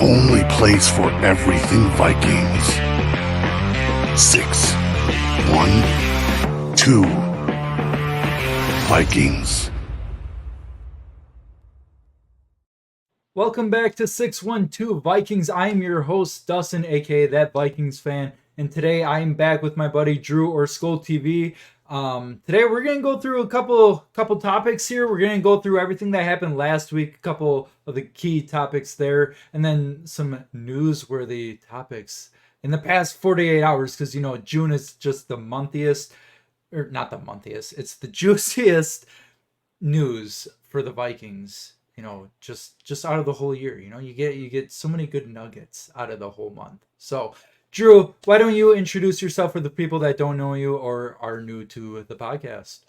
only place for everything Vikings. 6, 1, 2, Vikings. Welcome back to 612 Vikings. I'm your host, Dustin, aka That Vikings Fan, and today I'm back with my buddy Drew or Skull TV. Today we're gonna go through a couple topics here. We're gonna go through everything that happened last week, a couple of the key topics there, and then some newsworthy topics in the past 48 hours, because June is just the monthiest, or not the monthiest, it's the juiciest news for the Vikings. Just out of the whole year. You get so many good nuggets out of the whole month. So, Drew, why don't you introduce yourself for the people that don't know you or are new to the podcast?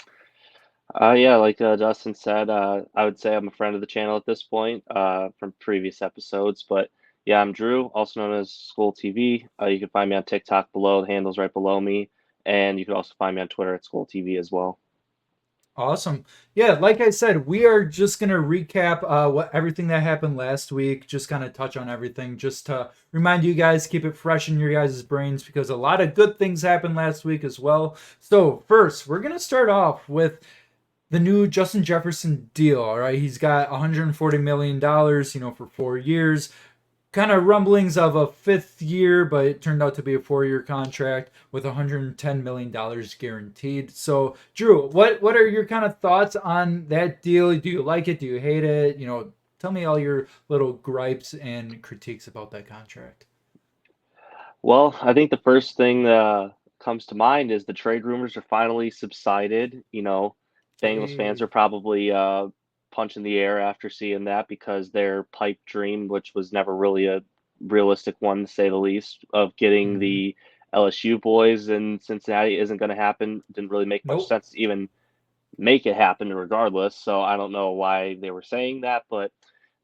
Yeah, like Dustin said, I would say I'm a friend of the channel at this point from previous episodes. But yeah, I'm Drew, also known as School TV. You can find me on TikTok below. The handle's right below me. And you can also find me on Twitter at School TV as well. Awesome. Yeah, like I said, we are just gonna recap what everything that happened last week. Just kind of touch on everything, just to remind you guys, keep it fresh in your guys' brains, because a lot of good things happened last week as well. So first, we're gonna start off with the new Justin Jefferson deal. All right, he's got $140 million, for 4 years. Kind of rumblings of a fifth year, but it turned out to be a 4-year contract with $110 million guaranteed. So, Drew, what are your kind of thoughts on that deal? Do you like it? Do you hate it? Tell me all your little gripes and critiques about that contract. Well, I think the first thing that comes to mind is the trade rumors are finally subsided. Bengals fans Hey. are probably punching the air after seeing that because their pipe dream, which was never really a realistic one to say the least, of getting Mhm. the LSU boys in Cincinnati isn't going to happen. Didn't really make much Nope. sense to even make it happen regardless. So I don't know why they were saying that, but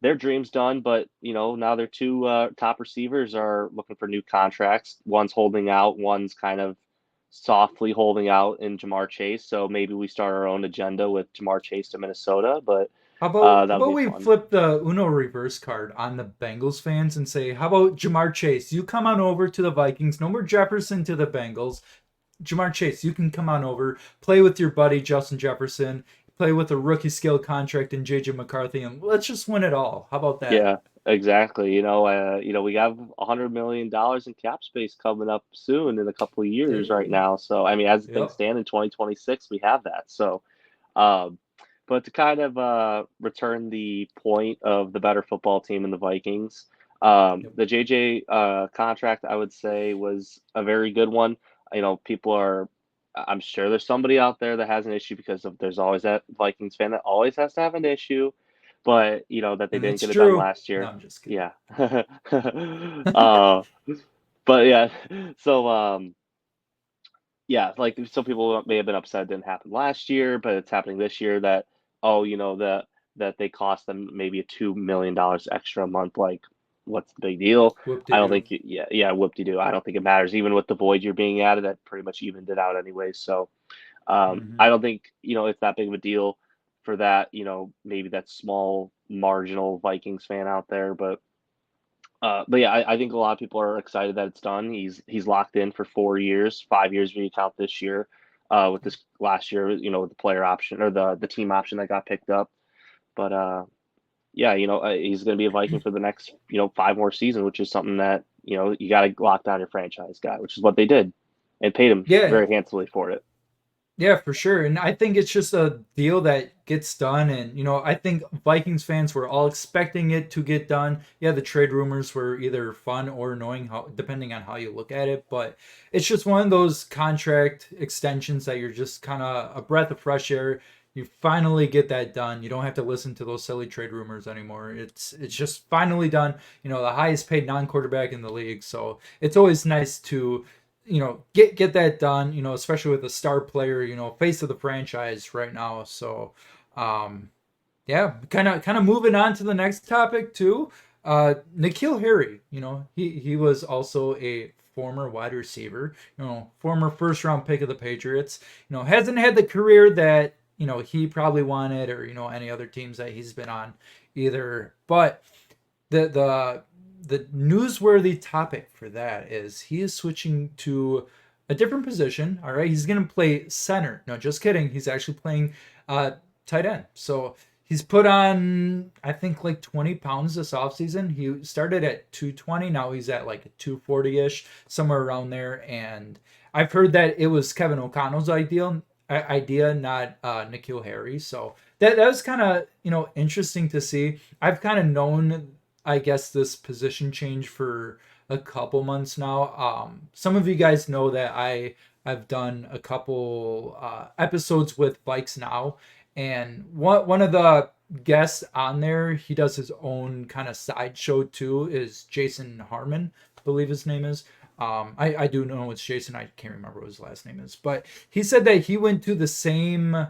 their dream's done. But now their two top receivers are looking for new contracts. One's holding out, one's kind of softly holding out in Jamar Chase. So maybe we start our own agenda with Jamar Chase to Minnesota, but How that would about be we fun. flip the Uno reverse card on the Bengals fans and say, how about Jamar Chase? You come on over to the Vikings. No more Jefferson to the Bengals. Jamar Chase, you can come on over, play with your buddy Justin Jefferson, play with a rookie scale contract in JJ McCarthy, and let's just win it all. How about that? Yeah, exactly. We have $100 million in cap space coming up soon in a couple of years right Hey. now. So I mean, as things Yep. stand in 2026, we have that. So Um, but to kind of return the point of the better football team in the Vikings, Yep. the JJ contract, I would say, was a very good one. People are, I'm sure there's somebody out there that has an issue because there's always that Vikings fan that always has to have an issue, but that they And didn't it's get it done true. last No, year. I'm just kidding. Yeah. uh, but yeah, so yeah, like some people may have been upset it didn't happen last year, but it's happening this year that, oh, that they cost them maybe a $2 million extra a month. Like, what's the big deal? Whoop de I don't doo. think, yeah, whoop-de-doo. I don't think it matters. Even with the void you're being added, that pretty much evened it out anyway. So, I Hmm. don't think, it's that big of a deal for that, maybe that small marginal Vikings fan out there, but yeah, I think a lot of people are excited that it's done. He's locked in for 4 years, 5 years if you count this year, with this last year, with the player option or the team option that got picked up. But yeah, he's going to be a Viking for the next 5 more seasons, which is something that you got to lock down your franchise guy, which is what they did, and paid him Yeah, very handsomely for it. yeah, for sure. And I think it's just a deal that gets done. And, I think Vikings fans were all expecting it to get done. Yeah, the trade rumors were either fun or annoying, depending on how you look at it. But it's just one of those contract extensions that you're just kind of a breath of fresh air. You finally get that done. You don't have to listen to those silly trade rumors anymore. It's just finally done. The highest paid non-quarterback in the league. So it's always nice to get that done, especially with a star player, face of the franchise right now. So yeah, kind of moving on to the next topic too. N'Keal Harry, he was also a former wide receiver, former first round pick of the Patriots. Hasn't had the career that he probably wanted, or any other teams that he's been on either. But the the newsworthy topic for that is he is switching to a different position. All right, he's gonna play center. No, just kidding. He's actually playing uh, tight end. So he's put on, I think, like 20 pounds this offseason. He started at 220. Now he's at like 240 ish, somewhere around there. And I've heard that it was Kevin O'Connell's idea, not N'Keal Harry. So that was kind of interesting to see. I've kind of known, I guess, this position change for a couple months now. Some of you guys know that I've done a couple episodes with Bikes Now, and one of the guests on there, he does his own kind of sideshow too. Is Jason Harmon, I believe his name is. I do know it's Jason. I can't remember what his last name is, but he said that he went to the same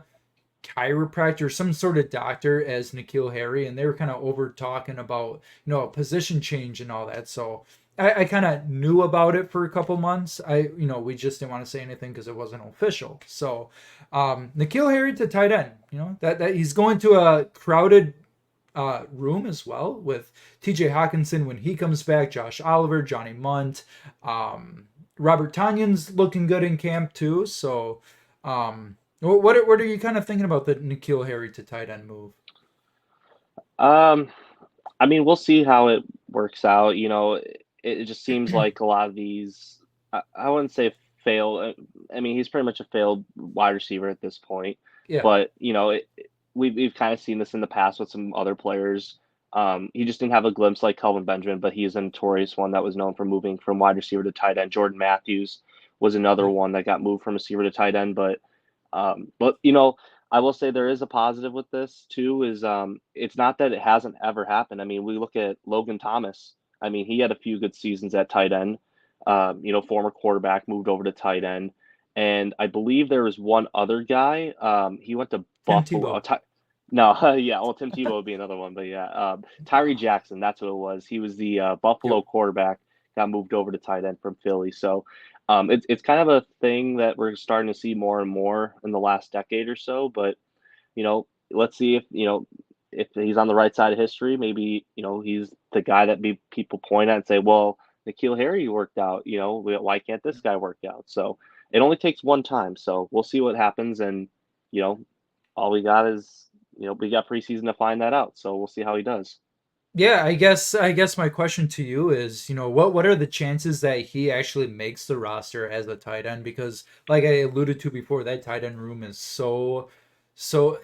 chiropractor, some sort of doctor as N'Keal Harry, and they were kind of over talking about a position change and all that. So I kind of knew about it for a couple months. We just didn't want to say anything because it wasn't official. So N'Keal Harry to tight end, that he's going to a crowded room as well with TJ Hawkinson when he comes back, Josh Oliver, Johnny Munt, Robert Tanyan's looking good in camp too. So what are you kind of thinking about the N'Keal Harry to tight end move? Um, I mean, we'll see how it works out. It just seems like a lot of these, I wouldn't say fail. I mean, he's pretty much a failed wide receiver at this point. Yeah, But, we've kind of seen this in the past with some other players. He just didn't have a glimpse like Kelvin Benjamin, but he's a notorious one that was known for moving from wide receiver to tight end. Jordan Matthews was another yeah. one that got moved from receiver to tight end. But I will say there is a positive with this too. Is it's not that it hasn't ever happened. I mean, we look at Logan Thomas. I mean, he had a few good seasons at tight end. Former quarterback moved over to tight end, and I believe there was one other guy. He went to Tim Buffalo. Tebow. No, yeah. Well, Tim Tebow would be another one, but yeah, Tyree Jackson. That's what it was. He was the Yep. Buffalo quarterback. Got moved over to tight end from Philly. So it's kind of a thing that we're starting to see more and more in the last decade or so. But let's see if he's on the right side of history. Maybe he's the guy that people point at and say, well, N'Keal Harry worked out. Why can't this guy work out? So it only takes one time. So we'll see what happens, and you know, all we got is we got preseason to find that out. So we'll see how he does. Yeah, I guess my question to you is, what are the chances that he actually makes the roster as a tight end? Because like I alluded to before, that tight end room is so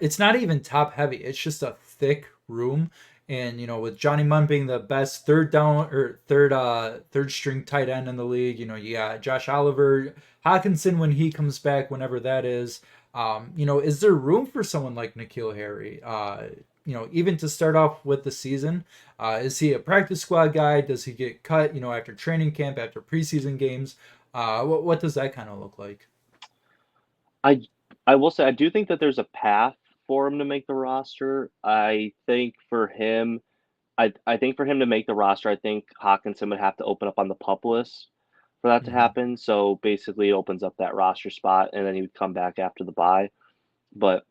it's not even top heavy. It's just a thick room. And with Johnny Munn being the best third down or third string tight end in the league, you got Josh Oliver, Hawkinson when he comes back, whenever that is. Is there room for someone like N'Keal Harry? Even to start off with the season, is he a practice squad guy? Does he get cut, after training camp, after preseason games? What does that kind of look like? I I will say I do think that there's a path for him to make the roster. I think for him to make the roster, I think Hawkinson would have to open up on the pup list for that to Hmm. happen. So basically, it opens up that roster spot, and then he would come back after the bye. But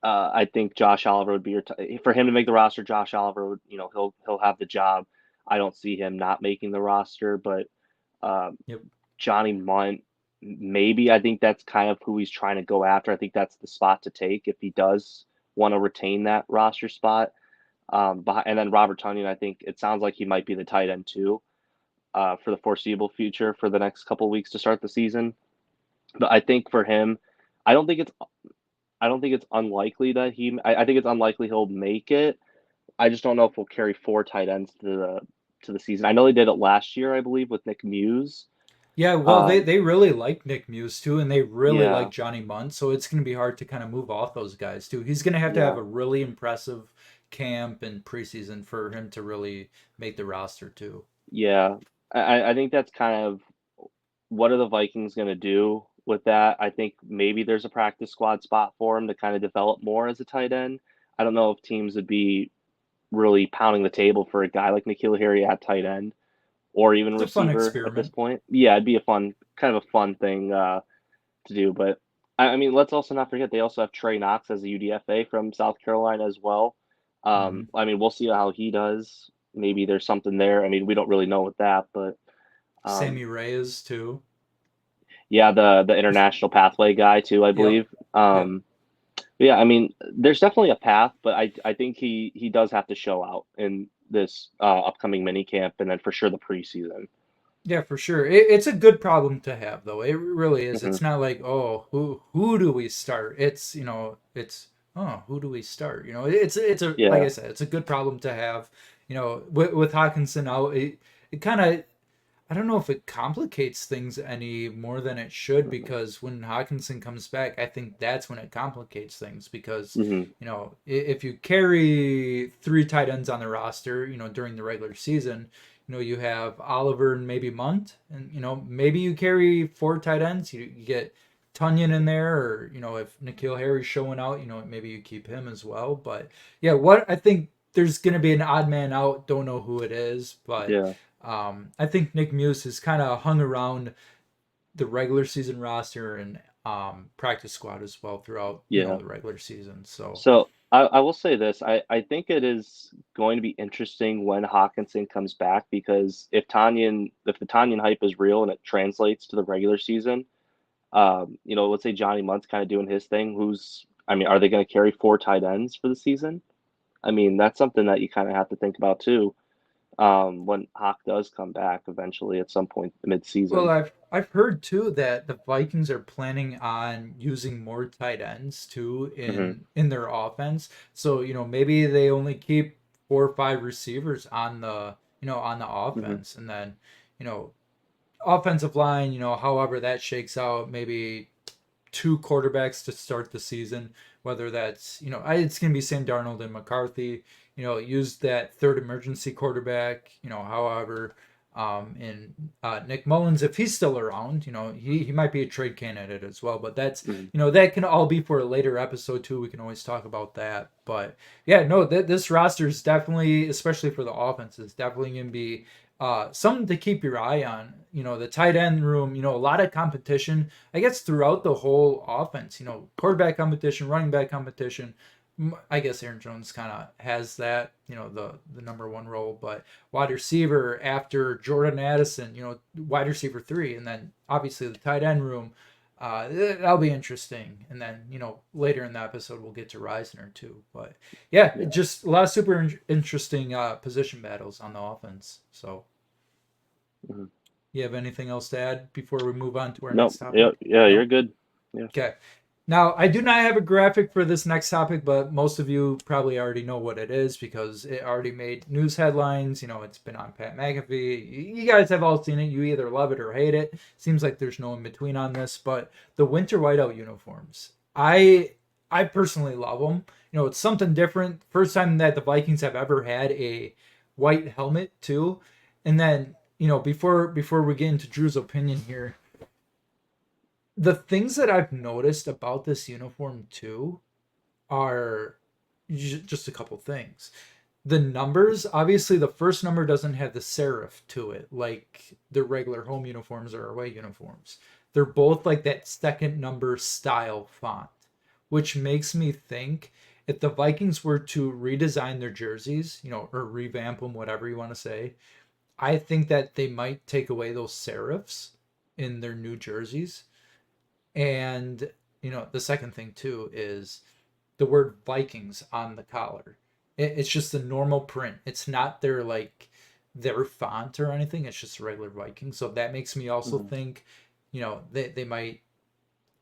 I think Josh Oliver would be for him to make the roster. Josh Oliver would, he'll have the job. I don't see him not making the roster, but um, Yep. Johnny Munt, maybe. I think that's kind of who he's trying to go after. I think that's the spot to take if he does want to retain that roster spot. And then Robert Tonyan, I think it sounds like he might be the tight end too for the foreseeable future for the next couple of weeks to start the season. But I think for him, I don't think it's I don't think it's unlikely that I think it's unlikely he'll make it. I just don't know if we'll carry four tight ends to the season. I know they did it last year, I believe, with Nick Muse. Yeah, well, they, Um, they really like Nick Muse too, and they really like yeah, Johnny Munn, so it's going to be hard to kind of move off those guys too. He's going to have yeah, a really impressive camp and preseason for him to really make the roster too. yeah. I think that's kind of what are the Vikings going to do with that? I think maybe there's a practice squad spot for him to kind of develop more as a tight end. I don't know if teams would be really pounding the table for a guy like N'Keal Harry at tight end or even It's a fun receiver at this experiment. point. Yeah, it'd be a kind of a fun thing to do. But I mean, let's also not forget they also have Trey Knox as a UDFA from South Carolina as well. Hmm. I mean, we'll see how he does maybe there's something there. I mean, we don't really know with that, but um, Sammy Reyes too. yeah, the international pathway guy too, I Yep. believe. Yep. Yeah, I mean, there's definitely a path, but I think he does have to show out in this upcoming mini camp, and then for sure the preseason. Yeah, for sure. It's a good problem to have, though. It really is. Hmm. It's not like, oh, who do we start? It's it's oh, who do we start? It's a like Yeah. I said, it's a good problem to have. With Hawkinson out, it kind of I don't know if it complicates things any more than it should Hmm. because when Hawkinson comes back, I think that's when it complicates things because, Hmm. if you carry three tight ends on the roster, during the regular season, you have Oliver and maybe Munt, and, maybe you carry four tight ends. You get Tunyon in there, or, if N'Keal Harry's showing out, maybe you keep him as well. But yeah, what I think there's going to be an odd man out. Don't know who it is, but Yeah. I think Nick Muse has kind of hung around the regular season roster and practice squad as well throughout Yeah. the regular season. So So I will say this. I think it is going to be interesting when Hawkinson comes back because if the Tanyan hype is real and it translates to the regular season, let's say Johnny Munt's kind of doing his thing. I mean, are they going to carry four tight ends for the season? I mean, that's something that you kind of have to think about too. When Hawk does come back eventually at some point well, mid-season. I've heard too that the Vikings are planning on using more tight ends too Hmm. in their offense. So maybe they only keep 4 or 5 receivers on the Hmm. offense, and then you know offensive line, however that shakes out, maybe two quarterbacks to start the season, whether that's, it's going to be Sam Darnold and McCarthy, use that third emergency quarterback, however, and Nick Mullins, if he's still around, he might be a trade candidate as well, but that's, Hmm. that can all be for a later episode too. We can always talk about that. But yeah, no, this roster is definitely, especially for the offense, is definitely going to be something to keep your eye on. The tight end room, a lot of competition, I guess, throughout the whole offense. Quarterback competition, running back competition. I guess Aaron Jones kind of has that, the number one role, but wide receiver after Jordan Addison, wide receiver three, and then obviously the tight end room. That'll be interesting, and then later in the episode we'll get to Reisner too. But yeah, Yeah. just a lot of super interesting position battles on the offense. So, Hmm. you have anything else to add before we move on to our No. next Yeah. topic? Yeah. You're No? good. Yeah. Okay. Now, I do not have a graphic for this next topic, but most of you probably already know what it is because it already made news headlines. It's been on Pat McAfee. You guys have all seen it. You either love it or hate it. Seems like there's no in between on this, but the winter whiteout uniforms. I personally love them. It's something different. First time that the Vikings have ever had a white helmet too. And then, before we get into Drew's opinion here, the things that I've noticed about this uniform too are just a couple things. The numbers, obviously, the first number doesn't have the serif to it like the regular home uniforms or away uniforms. They're both like that second number style font, which makes me think if the Vikings were to redesign their jerseys, or revamp them, whatever you want to say, I think that they might take away those serifs in their new jerseys. And the second thing too is the word Vikings on the collar. It's just the normal print. It's not their font or anything. It's just regular Vikings. So that makes me also Hmm. think, they might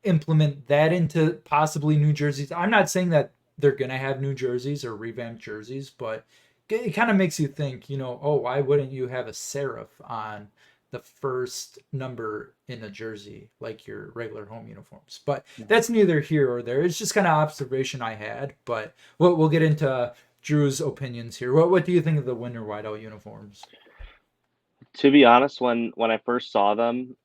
implement that into possibly new jerseys. I'm not saying that they're gonna have new jerseys or revamped jerseys, but it kind of makes you think, oh, why wouldn't you have a serif on the first number in a jersey like your regular home uniforms? But that's neither here or there. It's just kind of observation I had. But we'll get into Drew's opinions here. What do you think of the winter whiteout uniforms? To be honest, when I first saw them,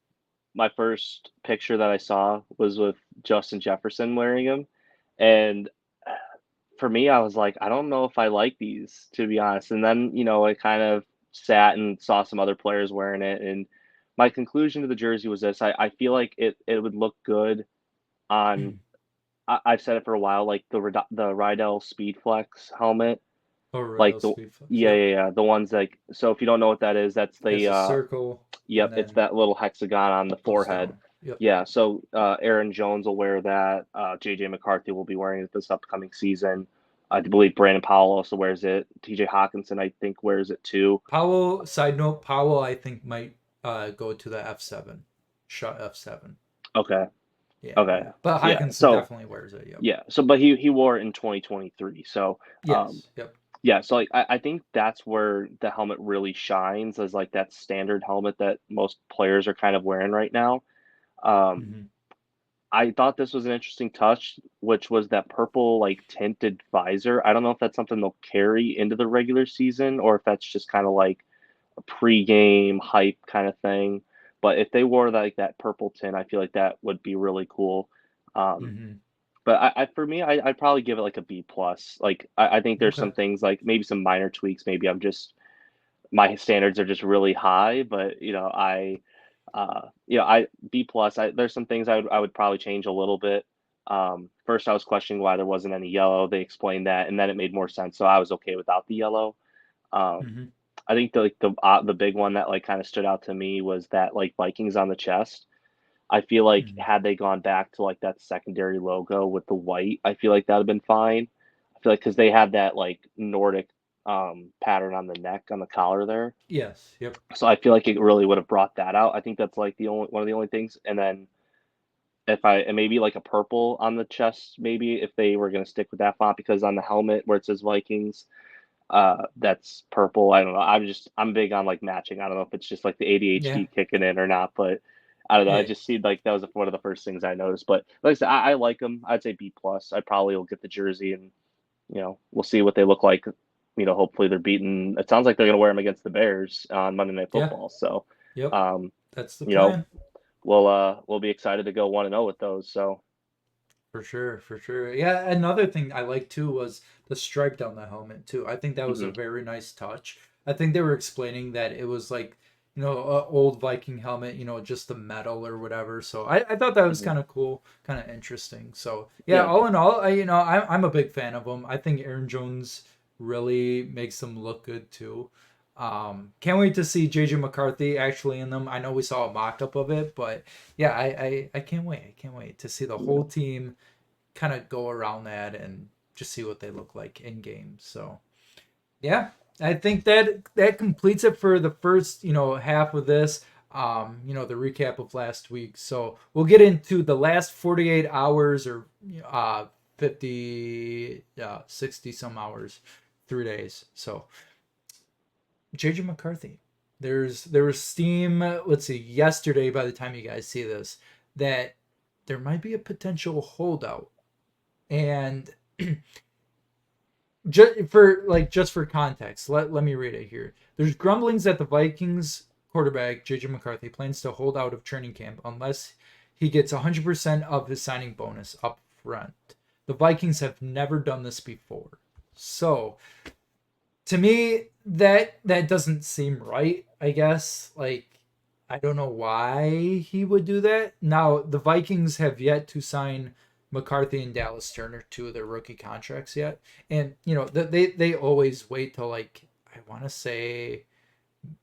my first picture that I saw was with Justin Jefferson wearing them, and for me, I was like, I don't know if I like these, to be honest. And then, I kind of sat and saw some other players wearing it. And my conclusion to the jersey was this. I feel like it would look good on, I've said it for a while, like the Rydell Speedflex helmet. Oh, Like royal the sweep flags. yeah, Yep. yeah, yeah. The ones like so if you don't know what that is, that's Has the a circle yep, and it's then that little hexagon on the goes forehead. down. Yep. Yeah, so Aaron Jones will wear that. JJ McCarthy will be wearing it this upcoming season. I believe Brandon Powell also wears it. TJ Hawkinson, I think, wears it too. Powell, side note, Powell I think might go to the F7. Shot F7. Okay, Yeah, okay, yeah. But yeah. Hawkinson So definitely wears it. Yep. yeah, so but he wore it in 2023. So um, Yes. Yep. yeah, so like I think that's where the helmet really shines as like that standard helmet that most players are kind of wearing right now. Um, Hmm. I thought this was an interesting touch, which was that purple like tinted visor. I don't know if that's something they'll carry into the regular season or if that's just kind of like a pre-game hype kind of thing. But if they wore like that purple tint, I feel like that would be really cool. Um, Hmm. but for me, I'd probably give it like a B plus. Like I think there's Okay. some things like maybe some minor tweaks. Maybe I'm just my standards are just really high, but I B plus. There's some things I would probably change a little bit. First, I was questioning why there wasn't any yellow. They explained that, and then it made more sense. So I was okay without the yellow. Um, Hmm. I think the big one that like kind of stood out to me was that like Vikings on the chest. I feel like Hmm. had they gone back to like that secondary logo with the white, I feel like that would have been fine. I feel like because they had that like Nordic pattern on the neck on the collar there. Yes. Yep. So I feel like it really would have brought that out. I think that's like the only one of the only things. And then and maybe like a purple on the chest, maybe if they were gonna stick with that font, because on the helmet where it says Vikings, that's purple. I don't know. I'm big on like matching. I don't know if it's just like the Yeah. ADHD kicking in or not, but I don't know. I Yeah. just see like that was one of the first things I noticed. But like I said, I like them. I'd say B plus. I probably will get the jersey and we'll see what they look like. Hopefully they're beating. It sounds like they're going to wear them against the Bears on Monday Night Yeah. Football. So, Yep. um, That's the you know, plan. we'll be excited to go 1-0 with those. So, For sure, for sure. Yeah, another thing I liked too was the stripe down the helmet too. I think that was a mhm, very nice touch. I think they were explaining that it was like, a old Viking helmet, just the metal or whatever. So I thought that was mhm. kind of cool, kind of interesting. So yeah, Yeah, all in all, I'm a big fan of them. I think Aaron Jones really makes them look good too. Can't wait to see JJ McCarthy actually in them. I know we saw a mock up of it, but yeah, I can't wait. I can't wait to see the yeah, whole team kind of go around that and just see what they look like in game. So yeah, I think that completes it for the first half of this. The recap of last week. So we'll get into the last 48 hours or 50 60 some hours, 3 days. So JJ McCarthy. There was steam. Let's see. Yesterday, by the time you guys see this, that there might be a potential holdout, and just for context, let me read it here. There's grumblings that the Vikings quarterback JJ McCarthy plans to hold out of training camp unless he gets 100% of his signing bonus up front. The Vikings have never done this before. So, to me that doesn't seem right, I guess. Like, I don't know why he would do that. Now, the Vikings have yet to sign McCarthy and Dallas Turner, two of their rookie contracts yet. And they always wait till, like, I want to say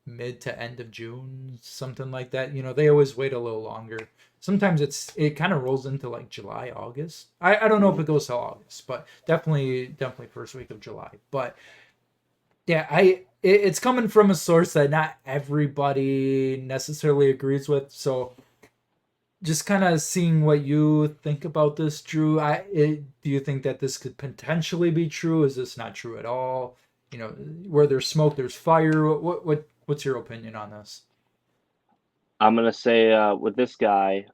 mid to end of June, something like that. They always wait a little longer. Sometimes it kind of rolls into like July, August. I don't know if mhm. it goes to August, but definitely first week of July. But yeah, it's coming from a source that not everybody necessarily agrees with. So just kind of seeing what you think about this, Drew. Do you think that this could potentially be true? Is this not true at all? Where there's smoke, there's fire. What's your opinion on this? I'm gonna say with this guy,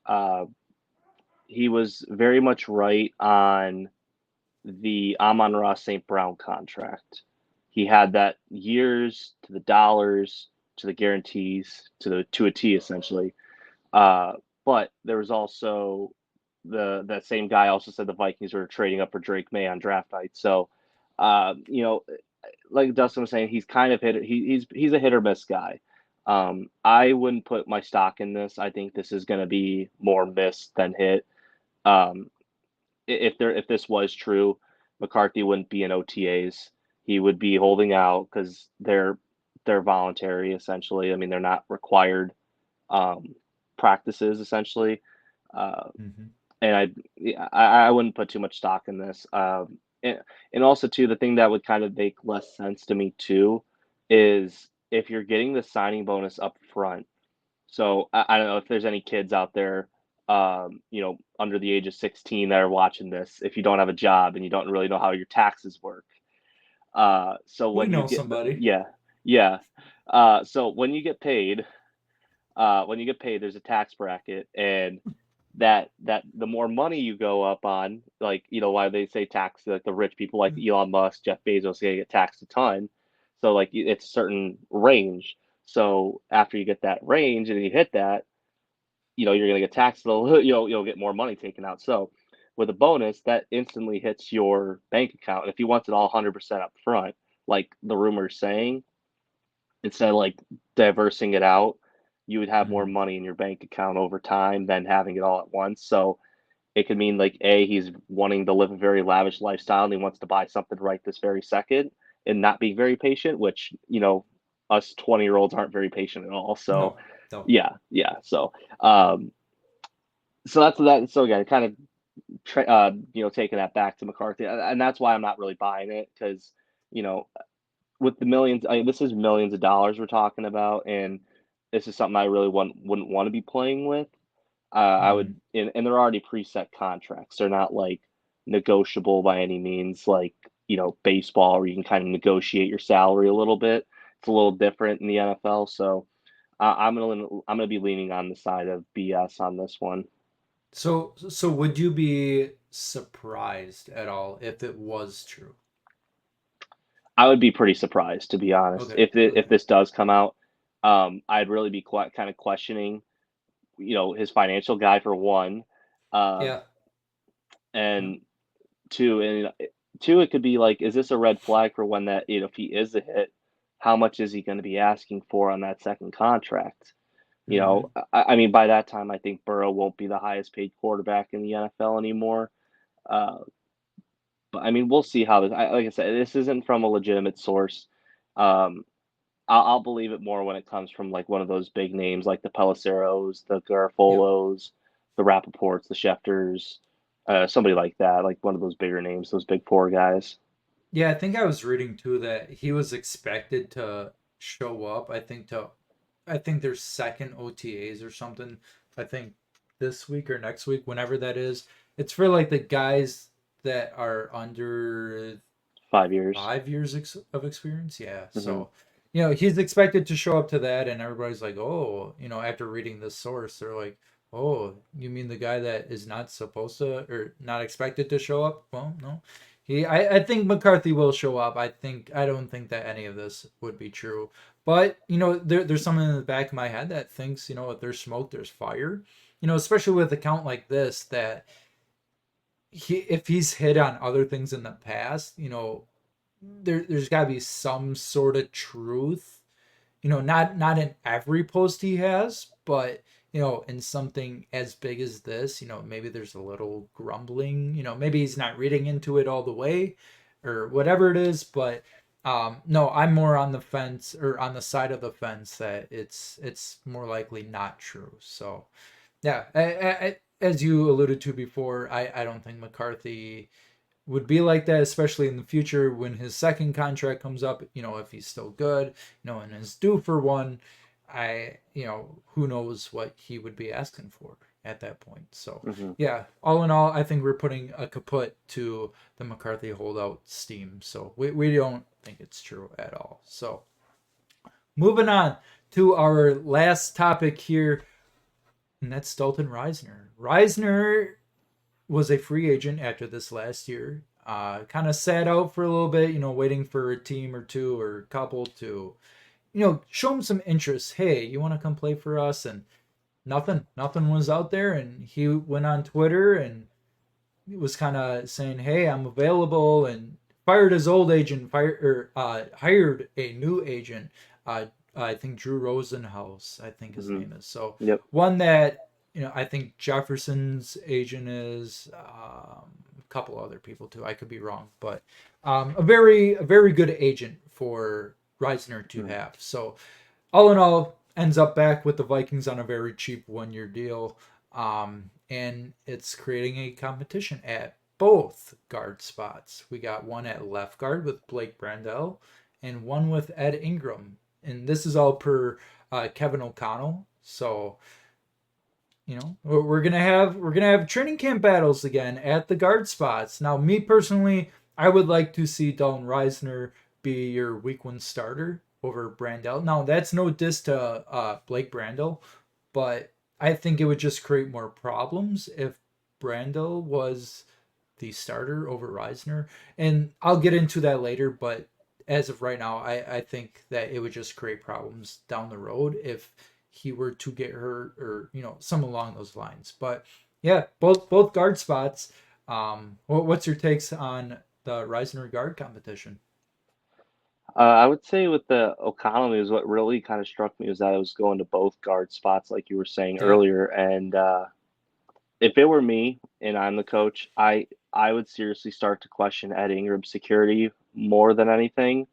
he was very much right on the Amon-Ra St. Brown contract. He had that years to the dollars to the guarantees to a T essentially. Uh, but there was also that same guy also said the Vikings were trading up for Drake May on draft night. So, uh, you know, like Dustin was saying, he's kind of he's a hit or miss guy. I wouldn't put my stock in this. I think this is going to be more miss than hit. Um, if this was true, McCarthy wouldn't be in OTAs. he would be holding out because they're voluntary essentially. I mean, they're not required um, practices essentially. Uh, Hmm. and I wouldn't put too much stock in this. And also too, the thing that would kind of make less sense to me too is if you're getting the signing bonus up front. So I don't know if there's any kids out there, under the age of 16 that are watching this. If you don't have a job and you don't really know how your taxes work, so We when you know get, somebody. yeah, yeah. So when you get paid, there's a tax bracket, and that the more money you go up on, like why they say tax, like the rich people like Elon Musk, Jeff Bezos, they get taxed a ton. So like it's a certain range. So after you get that range and you hit that, you're gonna get taxed a little. You'll get more money taken out. So with a bonus, that instantly hits your bank account. And if you want it all 100% up front, like the rumor's saying, instead of like diversing it out, you would have more Mhm. money in your bank account over time than having it all at once. So it could mean like he's wanting to live a very lavish lifestyle and he wants to buy something right this very second and not being very patient, which us 20-year-olds aren't very patient at all. So No, no. yeah, yeah. Um, so that's that. So again, kind of taking that back to McCarthy, and that's why I'm not really buying it because you know with the millions, this is millions of dollars we're talking about, and this is something I really wouldn't want to be playing with. I would, Mhm. and they're already preset contracts. They're not like negotiable by any means, like baseball, where you can kind of negotiate your salary a little bit. It's a little different in the NFL, so I'm gonna be leaning on the side of BS on this one. So would you be surprised at all if it was true? I would be pretty surprised, to be honest, Okay, if okay. this does come out. I'd really be quite kind of questioning, his financial guy for one, um, Yeah. Yeah. and two, two, it could be like, is this a red flag for when that, if he is a hit, how much is he going to be asking for on that second contract? Hmm. I mean, by that time, I think Burrow won't be the highest paid quarterback in the NFL anymore. Uh, but I mean, we'll see how this. Like I said, this isn't from a legitimate source. Um, I'll believe it more when it comes from like one of those big names, like the Peliceros, the Yep. Garafolos, the Rappaports, the Schefters, somebody like that, like one of those bigger names, those big four guys. Yeah, I think I was reading too that he was expected to show up. I think there's second OTAs or something. I think this week or next week, whenever that is. It's for like the guys that are under 5 years. 5 years of experience. Yeah. Hmm. So, he's expected to show up to that, and everybody's like, oh, after reading this source, they're like, oh, you mean the guy that is not supposed to or not expected to show up? Well, no. I think McCarthy will show up. I don't think that any of this would be true. But, there's something in the back of my head that thinks, if there's smoke, there's fire. Especially with a count like this, that if he's hit on other things in the past, there's got to be some sort of truth, not in every post he has, but in something as big as this, maybe there's a little grumbling, maybe he's not reading into it all the way or whatever it is, but no, I'm more on the fence or on the side of the fence that it's more likely not true. So yeah, as you alluded to before, I don't think McCarthy would be like that, especially in the future when his second contract comes up. If he's still good, and is due for one, who knows what he would be asking for at that point. So, Hmm. yeah, all in all, I think we're putting a kaput to the McCarthy holdout steam. So, we don't think it's true at all. So, moving on to our last topic here, and that's Dalton Reisner. Reisner was a free agent after this last year. Kind of sat out for a little bit, waiting for a team or two or a couple to, show him some interest. Hey, you want to come play for us? And nothing was out there. And he went on Twitter and was kind of saying, "Hey, I'm available," and fired his old agent, hired a new agent. I think Drew Rosenhaus, I think his Hmm. name is. So Yep. one that I think Jefferson's agent is, a couple other people too. I could be wrong, but a very good agent for Reisner to Mhm. have. So all in all, ends up back with the Vikings on a very cheap 1 year deal. And it's creating a competition at both guard spots. We got one at left guard with Blake Brandel and one with Ed Ingram. And this is all per Kevin O'Connell. So we're gonna have training camp battles again at the guard spots. Now, me personally, I would like to see Dalton Reisner be your week 1 starter over Brandel. Now, that's no diss to Blake Brandel, but I think it would just create more problems if Brandel was the starter over Reisner. And I'll get into that later, but as of right now, I think that it would just create problems down the road if he were to get hurt or some along those lines. But yeah, both guard spots. What's your takes on the Reisner guard competition? I would say with the O'Connell news, what really kind of struck me was that it was going to both guard spots, like you were saying Yeah. earlier. And if it were me and I'm the coach, I would seriously start to question Ed Ingram's security more than anything.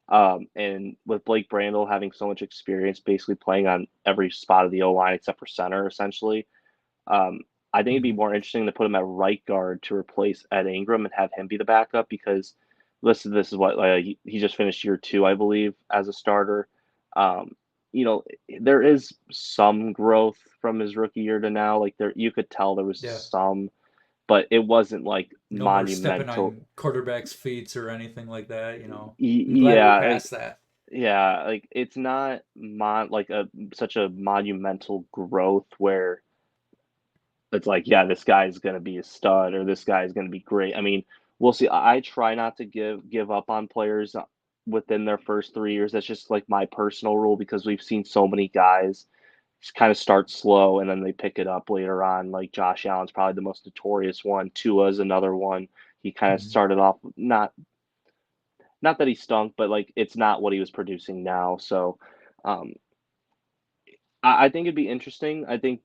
And with Blake Brandel having so much experience, basically playing on every spot of the O line except for center, essentially, um, I think it'd be Mhm. more interesting to put him at right guard to replace Ed Ingram and have him be the backup because listen, this is what he just finished year 2, I believe, as a starter. Um, you know, there is some growth from his rookie year to now. Like there, you could tell there was Yeah. some, but it wasn't like No more stepping monumental. on quarterbacks' feet or anything like that. I'm glad we're Yeah, like past that. yeah, like it's not like a such a monumental growth where it's like, yeah, this guy's gonna be a stud or this guy's gonna be great. I mean, we'll see. I try not to give up on players within their first 3 years. That's just like my personal rule because we've seen so many guys just kind of start slow and then they pick it up later on. Like Josh Allen's probably the most notorious one. Tua's another one. He kind of Mhm. started off not that he stunk, but like it's not what he was producing now. So um, I think it'd be interesting. I think,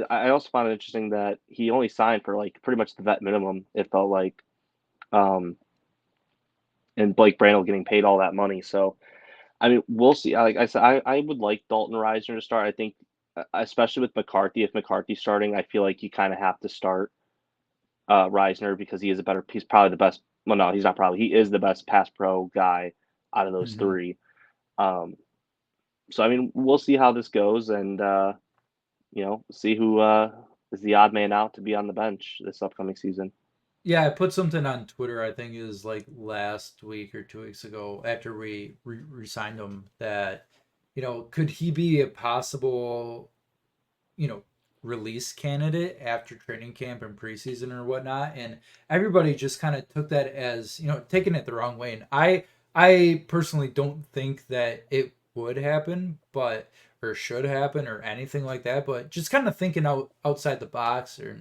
I also found it interesting that he only signed for like pretty much the vet minimum, it felt like. Um, and Blake Brandel getting paid all that money. So, I mean, we'll see. Like I said, I would like Dalton Reisner to start. I think, especially with McCarthy, if McCarthy's starting, I feel like you kind of have to start Reisner because he's probably the best. Well, no, he's not probably. He is the best pass pro guy out of those Mhm. three. Um, so, I mean, we'll see how this goes and, see who is the odd man out to be on the bench this upcoming season. Yeah, I put something on Twitter. I think it was like last week or 2 weeks ago after we re-signed him that, could he be a possible, you know, release candidate after training camp and preseason or whatnot? And everybody just kind of took that as, taking it the wrong way. And I personally don't think that it would happen, but or should happen or anything like that. But just kind of thinking outside the box or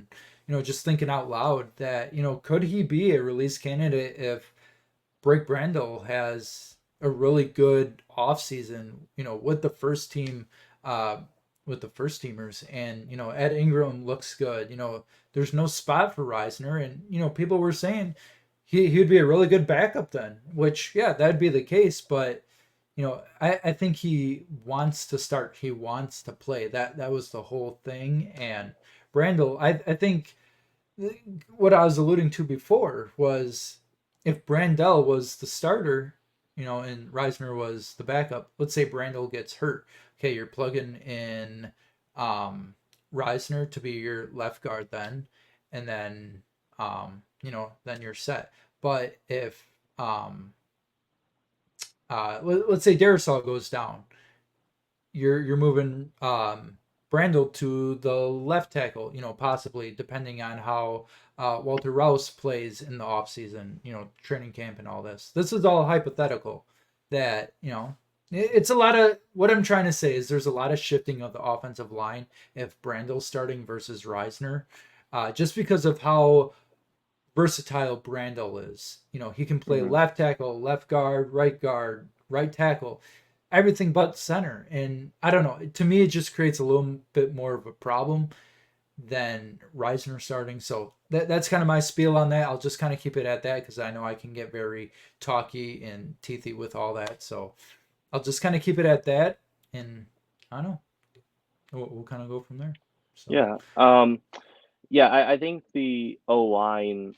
just thinking out loud that could he be a release candidate if Blake Brandel has a really good offseason, with the first team, uh, with the first teamers, and Ed Ingram looks good. There's no spot for Reisner, and people were saying he'd be a really good backup then, which yeah, that'd be the case, but I think he wants to start. He wants to play. That was the whole thing. And Brandel, I think what I was alluding to before was if Brandel was the starter, and Reisner was the backup. Let's say Brandel gets hurt. Okay, you're plugging in um, Reisner to be your left guard then, and then then you're set. But if let's say Darisaw goes down, you're moving Brandel to the left tackle, possibly depending on how Walter Rouse plays in the offseason, training camp and all this. This is all hypothetical that, it's a lot of what I'm trying to say is there's a lot of shifting of the offensive line if Brandel's starting versus Reisner, just because of how versatile Brandel is. He can play Hmm. left tackle, left guard, right tackle, everything but center. And I don't know. To me, it just creates a little bit more of a problem than Reisner starting. So that's kind of my spiel on that. I'll just kind of keep it at that because I know I can get very talky and teethy with all that. So I'll just kind of keep it at that, and I don't know. We'll kind of go from there. So Yeah. I think the O line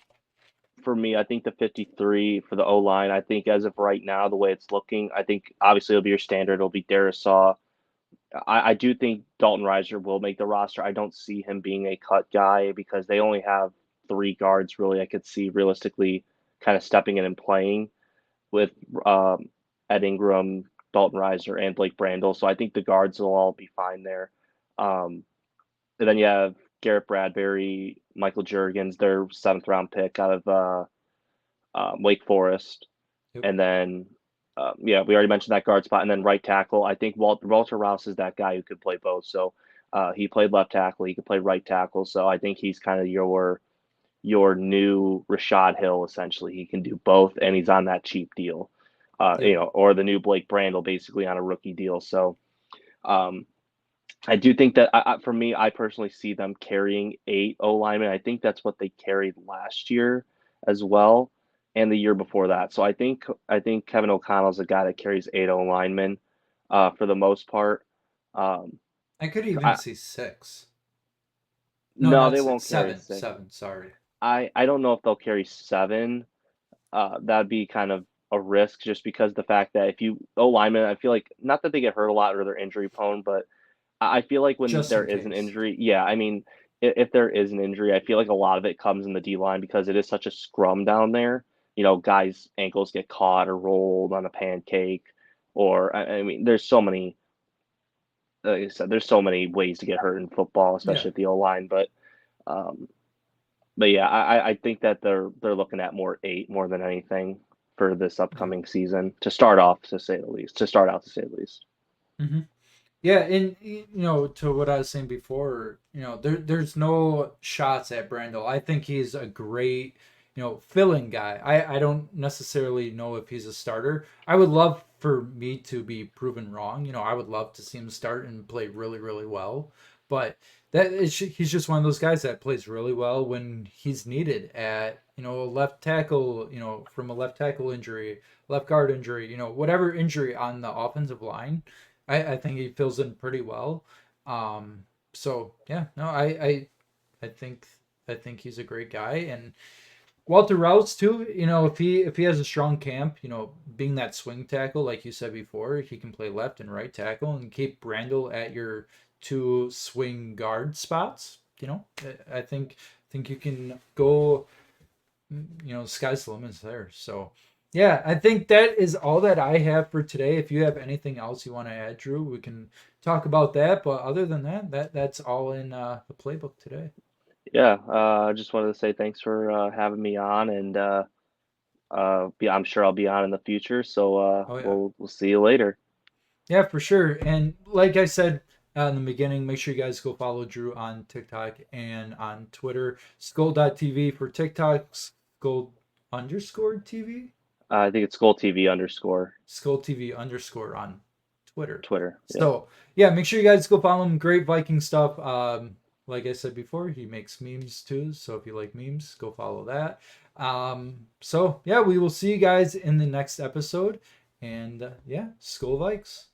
for me, I think the 53 for the O line, I think as of right now, the way it's looking, I think obviously it'll be your standard. It'll be Darisaw. I do think Dalton Reiser will make the roster. I don't see him being a cut guy because they only have three guards really I could see realistically kind of stepping in and playing with Ed Ingram, Dalton Reiser, and Blake Brandel. So I think the guards will all be fine there. And then you have Garrett Bradbury, Michael Jurgens, their seventh round pick out of Wake Forest. yep. And then, we already mentioned that guard spot. And then right tackle, I think Walter Rouse is that guy who could play both. So he played left tackle, he could play right tackle. So I think he's kind of your new Rashad Hill, essentially. He can do both, and he's on that cheap deal, Yep. or the new Blake Brandel, basically on a rookie deal. So I do think that for me, I personally see them carrying 8 O linemen. I think that's what they carried last year as well, and the year before that. So I think Kevin O'Connell's a guy that carries 8 O linemen, for the most part. Um, I could even I, see 6. No, no, not they 6. won't carry 7. 6. 7. Sorry. I don't know if they'll carry 7. That'd be kind of a risk just because the fact that if you O linemen, I feel like not that they get hurt a lot or they're injury prone, but I feel like when Just there in is an case. injury, yeah, I mean, if there is an injury, I feel like a lot of it comes in the D line because it is such a scrum down there. Guys' ankles get caught or rolled on a pancake, or I mean, there's so many. Like I said, there's so many ways to get hurt in football, Yeah. especially at the O line. Um, but yeah, I think that they're looking at more 8 more than anything for this Yeah. upcoming season to start off, to say the least. To start out, to say the least. Mm-hmm. Yeah, and to what I was saying before, there's no shots at Brandel. I think he's a great, fill-in guy. I don't necessarily know if he's a starter. I would love for me to be proven wrong. I would love to see him start and play really, really well. But he's just one of those guys that plays really well when he's needed at, a left tackle, from a left tackle injury, left guard injury, whatever injury on the offensive line. I think he fills in pretty well. So yeah, no, I think he's a great guy, and Walter Rouse too. If he has a strong camp, being that swing tackle like you said before, he can play left and right tackle and keep Brandel at your 2 swing guard spots. I think you can go. Sky's the limit there. So, yeah, I think that is all that I have for today. If you have anything else you want to add, Drew, we can talk about that. But other than that's all in the playbook today. Yeah, I just wanted to say thanks for having me on, and I'm sure I'll be on in the future. So Oh yeah, we'll see you later. yeah, for sure. And like I said in the beginning, make sure you guys go follow Drew on TikTok and on Twitter. Skull.tv for TikTok. Skull_TV. I think it's Skull TV underscore Skull TV underscore on Twitter. Twitter. Yeah. So yeah, make sure you guys go follow him. Great Viking stuff. Like I said before, he makes memes too. So if you like memes, go follow that. So yeah, we will see you guys in the next episode. And yeah, Skull Vikes.